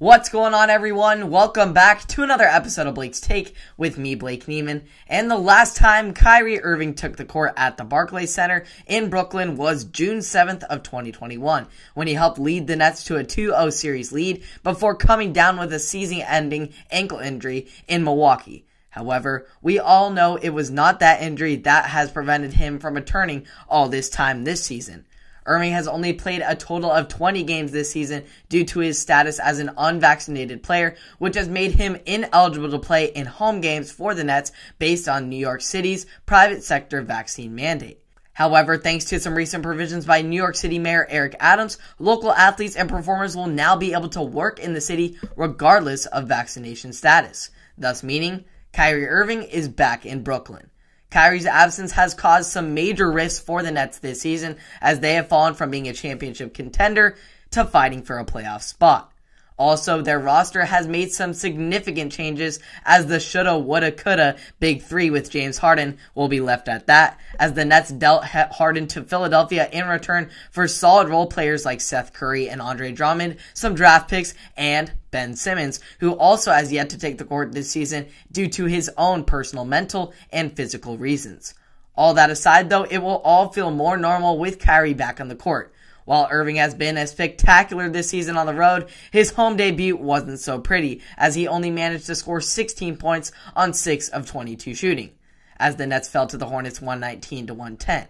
What's going on, everyone? Welcome back to another episode of Blake's Take with me, Blake Neiman. And the last time Kyrie Irving took the court at the Barclays Center in Brooklyn was June 7th of 2021, when he helped lead the Nets to a 2-0 series lead before coming down with a season-ending ankle injury in Milwaukee. However, we all know it was not that injury that has prevented him from returning all this time this season. Irving has only played a total of 20 games this season due to his status as an unvaccinated player, which has made him ineligible to play in home games for the Nets based on New York City's private sector vaccine mandate. However, thanks to some recent provisions by New York City Mayor Eric Adams, local athletes and performers will now be able to work in the city regardless of vaccination status, thus meaning Kyrie Irving is back in Brooklyn. Kyrie's absence has caused some major rifts for the Nets this season, as they have fallen from being a championship contender to fighting for a playoff spot. Also, their roster has made some significant changes, as the shoulda, woulda, coulda big three with James Harden will be left at that, as the Nets dealt Harden to Philadelphia in return for solid role players like Seth Curry and Andre Drummond, some draft picks, and Ben Simmons, who also has yet to take the court this season due to his own personal mental and physical reasons. All that aside, though, it will all feel more normal with Kyrie back on the court. While Irving has been as spectacular this season on the road, his home debut wasn't so pretty, as he only managed to score 16 points on 6 of 22 shooting, as the Nets fell to the Hornets 119-110.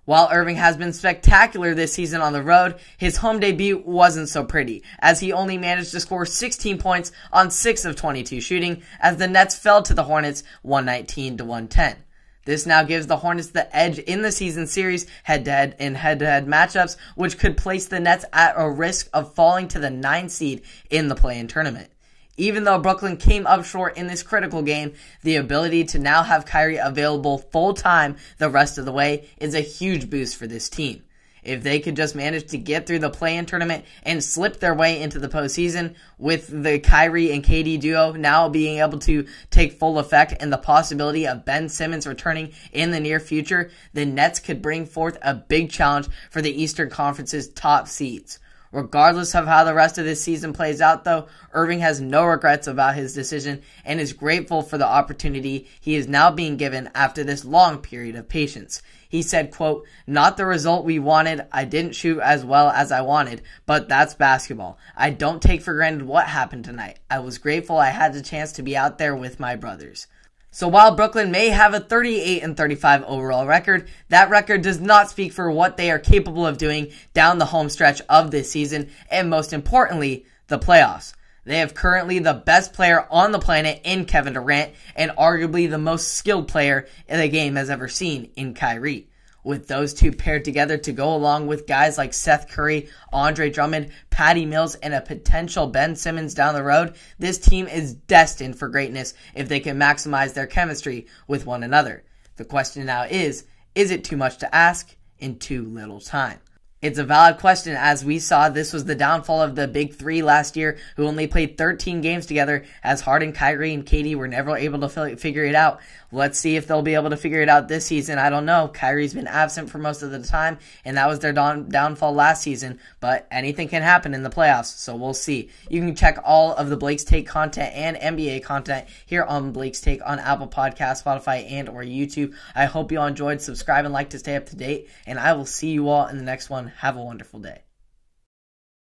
While Irving has been spectacular this season on the road, his home debut wasn't so pretty, as he only managed to score 16 points on 6 of 22 shooting, as the Nets fell to the Hornets 119-110. This now gives the Hornets the edge in the season series head-to-head matchups, which could place the Nets at a risk of falling to the 9th seed in the play-in tournament. Even though Brooklyn came up short in this critical game, the ability to now have Kyrie available full-time the rest of the way is a huge boost for this team. If they could just manage to get through the play-in tournament and slip their way into the postseason, with the Kyrie and KD duo now being able to take full effect and the possibility of Ben Simmons returning in the near future, the Nets could bring forth a big challenge for the Eastern Conference's top seeds. Regardless of how the rest of this season plays out, though, Irving has no regrets about his decision and is grateful for the opportunity he is now being given after this long period of patience. He said, quote, "Not the result we wanted. I didn't shoot as well as I wanted, but that's basketball. I don't take for granted what happened tonight. I was grateful I had the chance to be out there with my brothers." So while Brooklyn may have a 38-35 overall record, that record does not speak for what they are capable of doing down the home stretch of this season, and most importantly, the playoffs. They have currently the best player on the planet in Kevin Durant, and arguably the most skilled player the game has ever seen in Kyrie. With those two paired together to go along with guys like Seth Curry, Andre Drummond, Patty Mills, and a potential Ben Simmons down the road, this team is destined for greatness if they can maximize their chemistry with one another. The question now is it too much to ask in too little time? It's a valid question, as we saw this was the downfall of the big three last year, who only played 13 games together, as Harden, Kyrie, and KD were never able to figure it out. Let's see if they'll be able to figure it out this season. I don't know. Kyrie's been absent for most of the time, and that was their downfall last season, but anything can happen in the playoffs, so we'll see. You can check all of the Blake's Take content and NBA content here on Blake's Take on Apple Podcasts, Spotify, and or YouTube. I hope you all enjoyed. Subscribe and like to stay up to date, and I will see you all in the next one. Have a wonderful day.